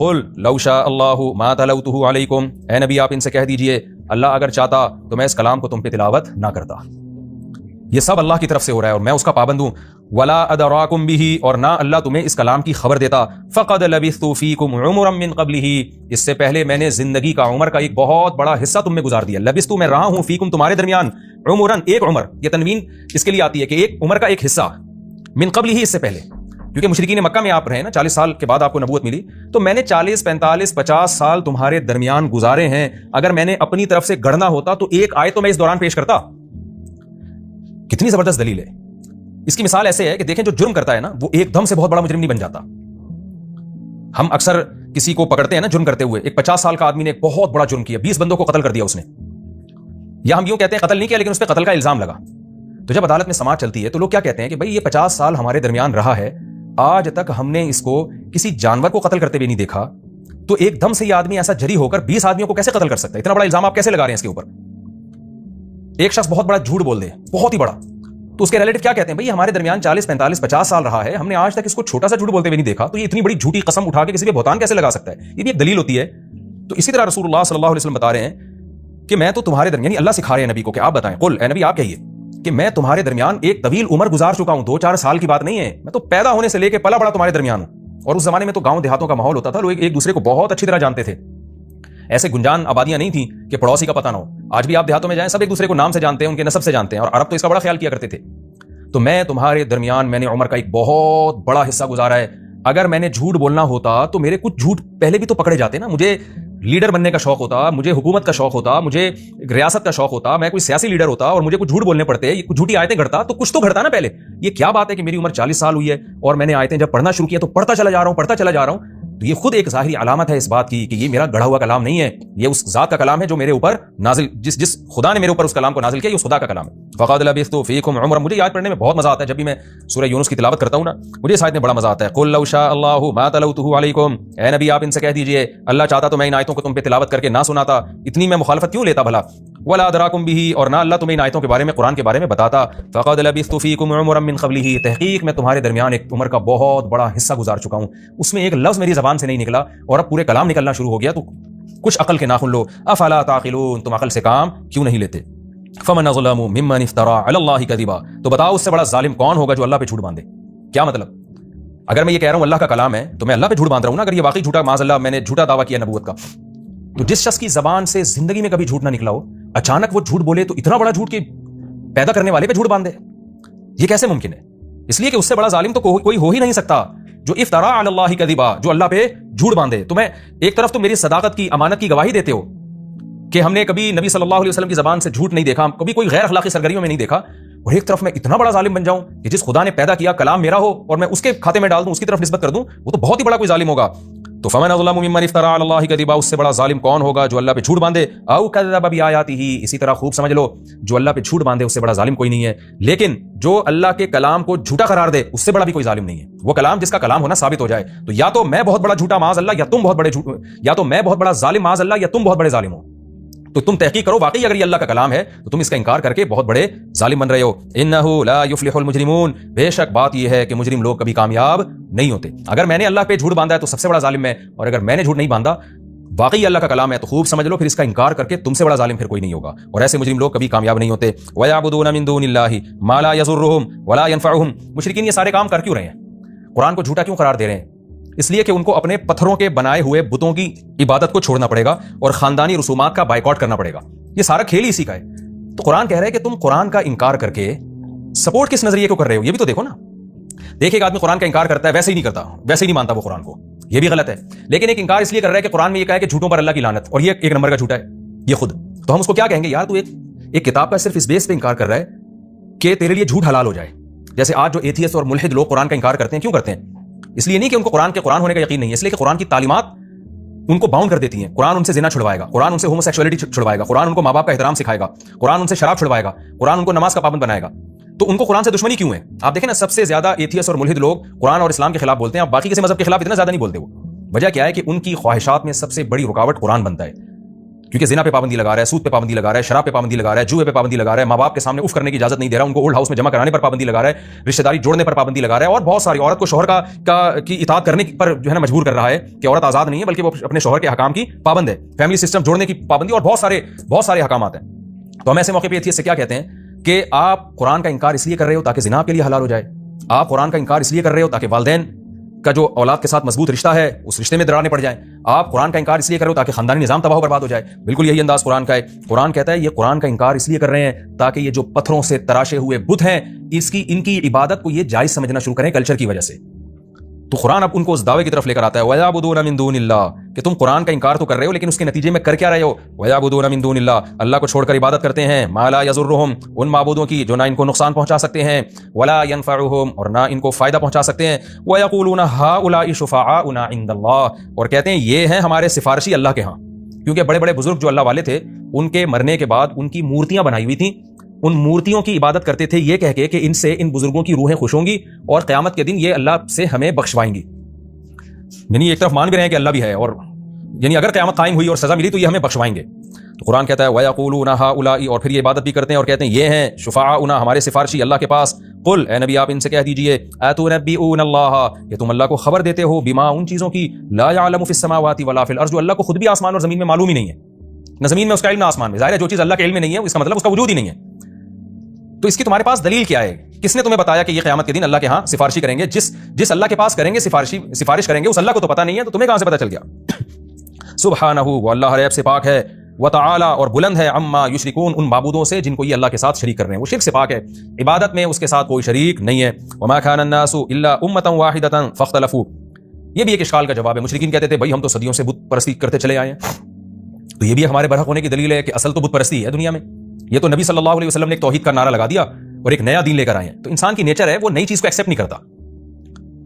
قل لو شاء اللہ ما تلوتہ علیکم، اے نبی آپ ان سے کہہ دیجئے اللہ اگر چاہتا تو میں اس کلام کو تم پہ تلاوت نہ کرتا۔ یہ سب اللہ کی طرف سے ہو رہا ہے اور میں اس کا پابند ہوں۔ ولا ادراکم بہ، اور نہ اللہ تمہیں اس کلام کی خبر دیتا۔ فقد لبثت فیکم عمرا من قبلہ، اس سے پہلے میں نے زندگی کا عمر کا ایک بہت بڑا حصہ تم میں گزار دیا۔ لبثت میں رہا ہوں، فیکم تمہارے درمیان، عمرا ایک عمر، یہ تنوین اس کے لیے آتی ہے کہ ایک عمر کا ایک حصہ، من قبلہ اس سے پہلے، کیونکہ مشرکین مکہ میں آپ رہے نا 40 سال کے بعد آپ کو نبوت ملی، تو میں نے 40 45 50 سال تمہارے درمیان گزارے ہیں۔ اگر میں نے اپنی طرف سے گڑنا ہوتا تو ایک آیت تو میں اس دوران پیش کرتا۔ کتنی زبردست دلیل ہے۔ اس کی مثال ایسے ہے کہ دیکھیں جو جرم کرتا ہے نا وہ ایک دم سے بہت بڑا مجرم نہیں بن جاتا۔ ہم اکثر کسی کو پکڑتے ہیں نا جرم کرتے ہوئے، ایک 50 سال کا آدمی نے ایک بہت بڑا جرم کیا، 20 بندوں کو قتل کر دیا اس نے، یا ہم یوں کہتے ہیں قتل نہیں کیا لیکن اس پہ قتل کا الزام لگا، تو جب عدالت میں سماعت چلتی ہے تو لوگ کیا کہتے ہیں کہ بھائی یہ 50 سال ہمارے درمیان رہا ہے، آج تک ہم نے اس کو کسی جانور کو قتل کرتے ہوئے نہیں دیکھا، تو ایک دم سے یہ آدمی ایسا جری ہو کر 20 آدمیوں کو کیسے قتل کر سکتا ہے؟ اتنا بڑا الزام آپ کیسے لگا رہے ہیں اس کے اوپر؟ ایک شخص بہت بڑا جھوٹ بول دے، بہت ہی بڑا، تو اس کے ریلیٹو کیا کہتے ہیں بھائی ہمارے درمیان 40 45 50 سال رہا ہے، ہم نے آج تک اس کو چھوٹا سا جھوٹ بولتے ہوئے نہیں دیکھا، تو یہ اتنی بڑی جھوٹی قسم اٹھا کے کسی پہ بہتان کیسے لگا سکتا ہے؟ یہ بھی ایک دلیل ہوتی ہے۔ تو اسی طرح رسول اللہ صلی اللہ علیہ وسلم بتا رہے ہیں کہ میں تو تمہارے درمیان، یعنی اللہ سکھا رہے ہیں نبی کو کہ آپ بتائیں، قل اے نبی آپ کہیے کہ میں تمہارے درمیان ایک طویل عمر گزار چکا ہوں، 2-4 سال کی بات نہیں ہے، میں تو پیدا ہونے سے لے کے پلا بڑا تمہارے درمیان ہوں۔ اور اس زمانے میں تو گاؤں دیہاتوں کا ماحول ہوتا تھا، لوگ ایک دوسرے کو بہت اچھی طرح جانتے تھے، ایسے گنجان آبادیاں نہیں تھیں کہ پڑوسی کا پتہ نہ ہو۔ آج بھی آپ دیہاتوں میں جائیں سب ایک دوسرے کو نام سے جانتے ہیں، ان کے نسب سے جانتے ہیں، اور عرب تو اس کا بڑا خیال کیا کرتے تھے۔ تو میں تمہارے درمیان میں نے عمر کا ایک بہت بڑا حصہ گزارا ہے، اگر میں نے جھوٹ بولنا ہوتا تو میرے کچھ جھوٹ پہلے بھی تو پکڑے جاتے نا، مجھے لیڈر بننے کا شوق ہوتا، مجھے حکومت کا شوق ہوتا، مجھے ریاست کا شوق ہوتا، میں کوئی سیاسی لیڈر ہوتا اور مجھے کچھ جھوٹ بولنے پڑتے، کچھ جھوٹی آیتیں گھڑتا تو کچھ تو گھڑتا نا پہلے۔ یہ کیا بات ہے کہ میری عمر 40 سال ہوئی ہے اور میں نے آیتیں جب پڑھنا شروع کیا تو پڑھتا چلا جا رہا ہوں، تو یہ خود ایک ظاہری علامت ہے اس بات کی کہ یہ میرا گڑھا ہوا کلام نہیں ہے، یہ اس ذات کا کلام ہے جو میرے اوپر نازل، جس خدا نے میرے اوپر اس کلام کو نازل کیا، یہ اس خدا کا کلام ہے۔ فقد لبثت فیکم عمرا، مجھے یہ آیت پڑھنے میں بہت مزہ آتا ہے، جب بھی میں سورہ یونس کی تلاوت کرتا ہوں نا مجھے اس آیت میں بڑا مزہ آتا ہے۔ قل لو شاء اللہ ما تلوتہ علیکم، اے نبی آپ ان سے کہہ دیجئے اللہ چاہتا تو میں ان آیتوں کو تم پہ تلاوت کر کے نہ سناتا، اتنی میں مخالفت کیوں لیتا بھلا؟ ولا ادراکم بہ، اور نہ اللہ تمہیں ان آیتوں کے بارے میں، قرآن کے بارے میں بتاتا۔ فقد لبثت فیکم عمرا من قبلہ، تحقیق میں تمہارے درمیان ایک عمر کا بہت بڑا حصہ گزار چکا ہوں، اس میں ایک لفظ میری زبان سے نہیں نکلا اور اب پورے کلام نکلنا شروع ہو گیا، تو کچھ عقل کے ناخن لو۔ افلا تعقلون، تم عقل سے کام کیوں نہیں لیتے؟ فمن ظلم ممن افترى علی اللہ کذبا، تو بتاؤ اس سے بڑا ظالم کون ہوگا جو اللہ پہ جھوٹ باندھے؟ کیا مطلب؟ اگر میں یہ کہہ رہا ہوں اللہ کا کلام ہے تو میں اللہ پہ جھوٹ باندھ رہا ہوں نا، اگر یہ واقعی جھوٹا، معاذ اللہ میں نے جھوٹا دعویٰ کیا نبوت کا، تو جس شخص کی زبان سے زندگی میں کبھی جھوٹ نہ نکلا ہو اچانک وہ جھوٹ بولے تو اتنا بڑا جھوٹ کہ پیدا کرنے والے پہ جھوٹ باندھے، یہ کیسے ممکن ہے؟ اس لیے کہ اس سے بڑا ظالم تو کوئی ہو ہی نہیں سکتا جو افترا علی اللہ کذبا، جو اللہ پہ جھوٹ باندھے۔ تو میں ایک طرف تو میری صداقت کی، امانت کی گواہی دیتے ہو کہ ہم نے کبھی نبی صلی اللہ علیہ وسلم کی زبان سے جھوٹ نہیں دیکھا، کبھی کوئی غیر اخلاقی سرگرمیوں میں نہیں دیکھا، اور ایک طرف میں اتنا بڑا ظالم بن جاؤں کہ جس خدا نے پیدا کیا کلام میرا ہو اور میں اس کے کھاتے میں ڈال دوں، اس کی طرف نسبت کر دوں، وہ تو بہت ہی بڑا کوئی ظالم ہوگا۔ تو فمن ظلم ممن افترى علی اللہ کذبا، اس سے بڑا ظالم کون ہوگا جو اللہ پہ جھوٹ باندھے، او کذب بآیاتہ، اسی طرح خوب سمجھ لو جو اللہ پہ جھوٹ باندھے اس سے بڑا ظالم کوئی نہیں ہے، لیکن جو اللہ کے کلام کو جھوٹا قرار دے اس سے بڑا بھی کوئی ظالم نہیں ہے۔ وہ کلام جس کا کلام ہونا ثابت ہو جائے، تو یا تو میں بہت بڑا جھوٹا معاذ اللہ، یا تم بہت بڑے یا تو میں بہت بڑا ظالم معاذ اللہ، یا تم بہت بڑے ظالم ہو۔ تو تم تحقیق کرو واقعی اگر یہ اللہ کا کلام ہے تو تم اس کا انکار کر کے بہت بڑے ظالم بن رہے ہو۔ انہ لا یفلح المجرمون، بے شک بات یہ ہے کہ مجرم لوگ کبھی کامیاب نہیں ہوتے۔ اگر میں نے اللہ پہ جھوٹ باندھا ہے تو سب سے بڑا ظالم میں، اور اگر میں نے جھوٹ نہیں باندھا واقعی اللہ کا کلام ہے تو خوب سمجھ لو پھر اس کا انکار کر کے تم سے بڑا ظالم پھر کوئی نہیں ہوگا، اور ایسے مجرم لوگ کبھی کامیاب نہیں ہوتے۔ وَيَعْبُدُونَ مِن دُونِ اللَّهِ مَا لَا يَضُرُّهُمْ وَلَا يَنفَعُهُمْ، مشرکین یہ سارے کام کر کیوں رہے ہیں؟ قرآن کو جھوٹا کیوں قرار دے رہے ہیں؟ اس لیے کہ ان کو اپنے پتھروں کے بنائے ہوئے بتوں کی عبادت کو چھوڑنا پڑے گا اور خاندانی رسومات کا بائیکاٹ کرنا پڑے گا، یہ سارا کھیل ہی اسی کا ہے۔ تو قرآن کہہ رہا ہے کہ تم قرآن کا انکار کر کے سپورٹ کس نظریے کو کر رہے ہو، یہ بھی تو دیکھو نا۔ دیکھ ایک آدمی قرآن کا انکار کرتا ہے، ویسے ہی نہیں کرتا، ویسے ہی نہیں مانتا وہ قرآن کو، یہ بھی غلط ہے، لیکن ایک انکار اس لیے کر رہا ہے کہ قرآن میں یہ کہا ہے کہ جھوٹوں پر اللہ کی لعنت، اور یہ ایک نمبر کا جھوٹا ہے یہ خود۔ تو ہم اس کو کیا کہیں گے؟ یار تو ایک کتاب کا صرف اس بیس پہ انکار کر رہا ہے کہ تیرے لیے جھوٹ حلال ہو جائے۔ جیسے آج جو ایتھیسٹ اور ملحد لوگ قرآن کا انکار کرتے ہیں، کیوں کرتے ہیں؟ اس لیے نہیں کہ ان کو قرآن کے قرآن ہونے کا یقین نہیں ہے، اس لیے کہ قرآن کی تعلیمات ان کو باؤنڈ کر دیتی ہیں۔ قرآن ان سے زنا چھڑوائے گا، قرآن ان سے ہومو سیکشولیٹی چھڑوائے گا، قرآن ان کو ماں باپ کا احترام سکھائے گا، قرآن ان سے شراب چھڑوائے گا، قرآن ان کو نماز کا پابند بنائے گا۔ تو ان کو قرآن سے دشمنی کیوں ہے؟ آپ دیکھیں نا سب سے زیادہ ایتھیسٹ اور ملحد لوگ قرآن اور اسلام کے خلاف بولتے ہیں، آپ باقی کسی مذہب کے خلاف اتنا زیادہ نہیں بولتے۔ وہ وجہ کیا ہے کہ ان کی خواہشات میں سب سے بڑی رکاوٹ قرآن بنتا ہے۔ کیونکہ زنا پہ پابندی لگا رہا ہے, سود پہ پابندی لگا رہا ہے, شراب پہ پابندی لگا رہا ہے, جوئے پہ پابندی لگا رہا ہے, ماں باپ کے سامنے اف کرنے کی اجازت نہیں دے رہا, ان کو اولڈ ہاؤس میں جمع کرانے پر پابندی لگا رہا ہے, رشتہ داری جوڑنے پر پابندی لگا رہا ہے, اور بہت ساری عورت کو شوہر کی اطاعت کرنے پر جو ہے نا مجبور کر رہا ہے کہ عورت آزاد نہیں ہے بلکہ وہ اپنے شوہر کے احکام کی پابند ہے, فیملی سسٹم جوڑنے کی پابندی, اور بہت سارے احکامات ہیں. تو ہم ایسے موقع پہ ایتھیسٹ سے کیا کہتے ہیں کہ آپ قرآن کا انکار اس لیے کر رہے ہو تاکہ زنا آپ کے لیے حلال ہو جائے, آپ قرآن کا انکار اس لیے کر رہے ہو تاکہ والدین کا جو اولاد کے ساتھ مضبوط رشتہ ہے اس رشتے میں دراڑیں پڑ جائیں, آپ قرآن کا انکار اس لیے کر رہے ہو تاکہ خاندانی نظام تباہ و برباد ہو جائے. بالکل یہی انداز قرآن کا ہے. قرآن کہتا ہے یہ قرآن کا انکار اس لیے کر رہے ہیں تاکہ یہ جو پتھروں سے تراشے ہوئے بت ہیں ان کی عبادت کو یہ جائز سمجھنا شروع کریں کلچر کی وجہ سے. تو قرآن اب ان کو اس دعوے کی طرف لے کر آتا ہے وَيَعْبُدُونَ مِن دُونِ اللَّهِ کہ تم قرآن کا انکار تو کر رہے ہو لیکن اس کے نتیجے میں کر کیا رہے ہو, وَيَعْبُدُونَ مِن دُونِ اللَّهِ اللہ کو چھوڑ کر عبادت کرتے ہیں, مَا لَا يَضُرُّهُمْ ان معبودوں کی جو نہ ان کو نقصان پہنچا سکتے ہیں, وَلَا يَنفَعُهُمْ اور نہ ان کو فائدہ پہنچا سکتے ہیں, وَيَقُولُونَ هَؤُلَاءِ شُفَعَاؤُنَا عِندَ اللَّهِ اور کہتے ہیں یہ ہیں ہمارے سفارشی اللہ کے ہاں. کیونکہ بڑے بڑے بزرگ جو اللہ والے تھے ان کے مرنے کے بعد ان کی مورتیاں بنائی ہوئی تھیں, ان مورتیوں کی عبادت کرتے تھے یہ کہہ کے کہ ان سے ان بزرگوں کی روحیں خوش ہوں گی اور قیامت کے دن یہ اللہ سے ہمیں بخشوائیں گی. یعنی ایک طرف مان بھی رہے ہیں کہ اللہ بھی ہے, اور یعنی اگر قیامت قائم ہوئی اور سزا ملی تو یہ ہمیں بخشوائیں گے. تو قرآن کہتا ہے وَيَقُولُونَ هَؤُلَاءِ اور پھر یہ عبادت بھی کرتے ہیں اور کہتے ہیں یہ ہیں شفعاؤنا ہمارے سفارشی اللہ کے پاس. قل اے نبی آپ ان سے کہہ دیجئے أَتُنَبِّئُونَ اللَّهَ کہ تم اللہ کو خبر دیتے ہو بما ان چیزوں کی لا يعلم في السماوات ولا في الارض جو اللہ کو خود بھی آسمان اور زمین میں معلوم ہی نہیں ہے, نہ زمین میں اس کا علم نہ آسمان میں. ظاہر ہے جو چیز اللہ کے علم میں نہیں ہے اس کا مطلب اس کا وجود ہی نہیں ہے. تو اس کی تمہارے پاس دلیل کیا ہے؟ کس نے تمہیں بتایا کہ یہ قیامت کے دن اللہ کے ہاں سفارشی کریں گے؟ جس اللہ کے پاس کریں گے سفارش کریں گے اس اللہ کو تو پتہ نہیں ہے, تو تمہیں کہاں سے پتہ چل گیا؟ سبحانہ وہ اللہ ریب سے پاک ہے, وتعالی اور بلند ہے, عما یشرکون ان معبودوں سے جن کو یہ اللہ کے ساتھ شریک کر رہے ہیں. وہ شرک سے پاک ہے, عبادت میں اس کے ساتھ کوئی شریک نہیں ہے. وما كان الناس الا امة واحدة فاختلفوا یہ بھی ایک اشکال کا جواب ہے. مشرکین کہتے تھے بھائی ہم تو صدیوں سے بت پرستی کرتے چلے آئے ہیں, تو یہ بھی ہمارے برحق ہونے کی دلیل ہے کہ اصل تو بت پرستی ہے دنیا میں. یہ تو نبی صلی اللہ علیہ وسلم نے ایک توحید کا نعرہ لگا دیا اور ایک نیا دین لے کر آئے ہیں. تو انسان کی نیچر ہے وہ نئی چیز کو ایکسیپٹ نہیں کرتا.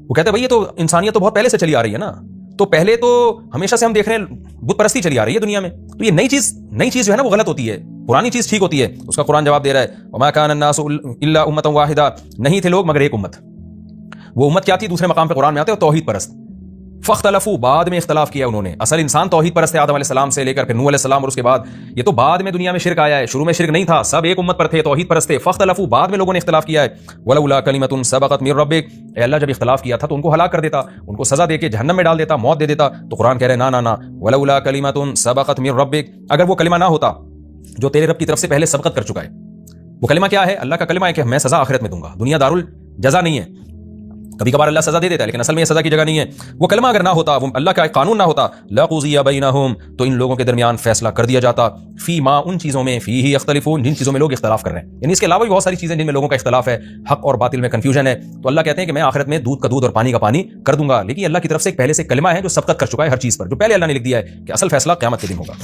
وہ کہتے ہیں بھائی یہ تو انسانیت تو بہت پہلے سے چلی آ رہی ہے نا, تو پہلے تو ہمیشہ سے ہم دیکھ رہے ہیں بت پرستی چلی آ رہی ہے دنیا میں, تو یہ نئی چیز جو ہے نا وہ غلط ہوتی ہے, پرانی چیز ٹھیک ہوتی ہے. اس کا قرآن جواب دے رہا ہے وما كان الناس الا امة واحدة نہیں تھے لوگ مگر ایک امت. وہ امت کیا تھی؟ دوسرے مقام پہ قرآن میں آتے ہیں توحید پرست. فاختلفوا بعد میں اختلاف کیا انہوں نے. اصل انسان توحید پرست ہے آدم علیہ السلام سے لے کر پھر نوح علیہ السلام, اور اس کے بعد یہ تو بعد میں دنیا میں شرک آیا ہے. شروع میں شرک نہیں تھا, سب ایک امت پر تھے, توحید پرست تھے. فاختلفوا بعد میں لوگوں نے اختلاف کیا ہے. ولولا کلمۃ سبقت من ربک اے اللہ جب اختلاف کیا تھا تو ان کو ہلاک کر دیتا, ان کو سزا دے کے جہنم میں ڈال دیتا, موت دے دیتا. تو قرآن کہہ رہے نا ولولا کلمۃ سبقت من ربک اگر وہ کلمہ نہ ہوتا جو تیرے رب کی طرف سے پہلے سبقت کر چکا ہے. وہ کلمہ کیا ہے؟ اللہ کا کلمہ ہے کہ میں سزا آخرت میں دوں گا, دنیا دارالجزا نہیں ہے. کبھی کبھار اللہ سزا دے دیتا ہے لیکن اصل میں یہ سزا کی جگہ نہیں ہے. وہ کلمہ اگر نہ ہوتا, وہ اللہ کا قانون نہ ہوتا, لقضی بینہم تو ان لوگوں کے درمیان فیصلہ کر دیا جاتا, فی ما ان چیزوں میں, فیہ یختلفون جن چیزوں میں لوگ اختلاف کر رہے ہیں. یعنی اس کے علاوہ بھی بہت ساری چیزیں جن میں لوگوں کا اختلاف ہے, حق اور باطل میں کنفیوژن ہے. تو اللہ کہتے ہیں کہ میں آخرت میں دودھ کا دودھ اور پانی کا پانی کر دوں گا. لیکن اللہ کی طرف سے ایک پہلے سے کلمہ ہے جو سبقت کر چکا ہے ہر چیز پر, جو پہلے اللہ نے لکھ دیا ہے کہ اصل فیصلہ قیامت کے دن ہوگا.